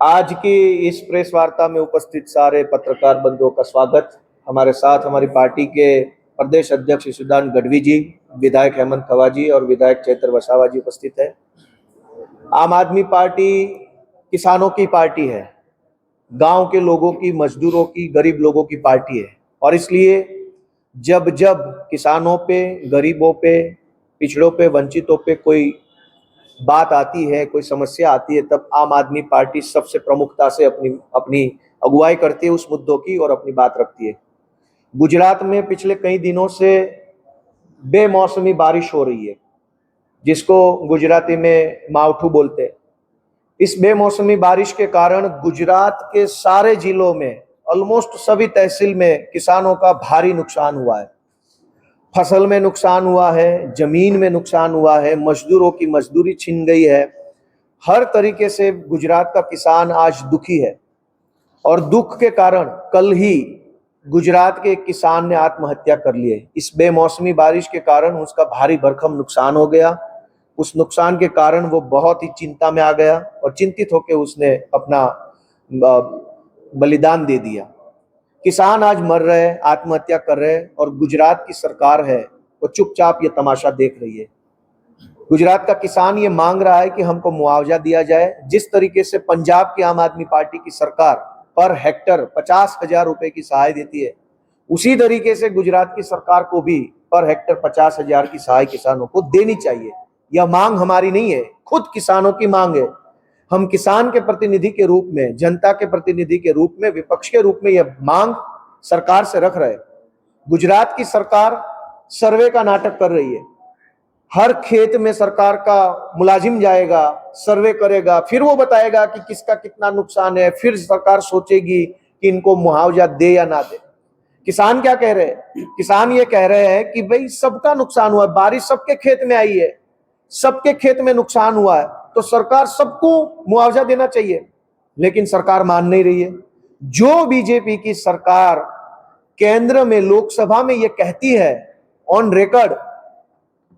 आज की इस प्रेस वार्ता में उपस्थित सारे पत्रकार बंधुओं का स्वागत। हमारे साथ हमारी पार्टी के प्रदेश अध्यक्ष ईशुदान गढ़वी जी, विधायक हेमंत खवा जी और विधायक चेतर वसावा जी उपस्थित है। आम आदमी पार्टी किसानों की पार्टी है, गांव के लोगों की, मजदूरों की, गरीब लोगों की पार्टी है और इसलिए जब जब किसानों पे, गरीबों पे, पिछड़ों पे, वंचितों पे कोई बात आती है, कोई समस्या आती है, तब आम आदमी पार्टी सबसे प्रमुखता से अपनी अगुवाई करती है उस मुद्दों की और अपनी बात रखती है। गुजरात में पिछले कई दिनों से बेमौसमी बारिश हो रही है, जिसको गुजराती में मावठू बोलते हैं। इस बेमौसमी बारिश के कारण गुजरात के सारे जिलों में, ऑलमोस्ट सभी तहसील में किसानों का भारी नुकसान हुआ है। फसल में नुकसान हुआ है, जमीन में नुकसान हुआ है, मजदूरों की मजदूरी छिन गई है। हर तरीके से गुजरात का किसान आज दुखी है और दुख के कारण कल ही गुजरात के एक किसान ने आत्महत्या कर ली है। इस बेमौसमी बारिश के कारण उसका भारी भरकम नुकसान हो गया। उस नुकसान के कारण वो बहुत ही चिंता में आ गया और चिंतित होकर उसने अपना बलिदान दे दिया। किसान आज मर रहे हैं, आत्महत्या कर रहे हैं और गुजरात की सरकार है वो चुपचाप ये तमाशा देख रही है। गुजरात का किसान ये मांग रहा है कि हमको मुआवजा दिया जाए। जिस तरीके से पंजाब की आम आदमी पार्टी की सरकार पर हेक्टर 50,000 रुपए की सहाय देती है, उसी तरीके से गुजरात की सरकार को भी पर हेक्टर 50,000 की सहाय किसानों को देनी चाहिए। यह मांग हमारी नहीं है, खुद किसानों की मांग है। हम किसान के प्रतिनिधि के रूप में, जनता के प्रतिनिधि के रूप में, विपक्ष के रूप में यह मांग सरकार से रख रहे। गुजरात की सरकार सर्वे का नाटक कर रही है। हर खेत में सरकार का मुलाजिम जाएगा, सर्वे करेगा, फिर वो बताएगा कि किसका कितना नुकसान है, फिर सरकार सोचेगी कि इनको मुआवजा दे या ना दे। किसान क्या कह रहे हैं? किसान ये कह रहे हैं कि भाई सबका नुकसान हुआ है, बारिश सबके खेत में आई है, सबके खेत में नुकसान हुआ है, तो सरकार सबको मुआवजा देना चाहिए। लेकिन सरकार मान नहीं रही है। जो बीजेपी की सरकार केंद्र में, लोकसभा में ये कहती है ऑन रिकॉर्ड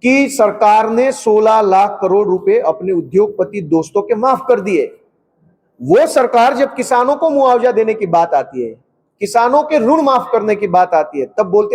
कि सरकार ने 16 लाख करोड़ रुपए अपने उद्योगपति दोस्तों के माफ कर दिए, वो सरकार जब किसानों को मुआवजा देने की बात आती है, किसानों के ऋण माफ करने की बात आती है, तब बोलते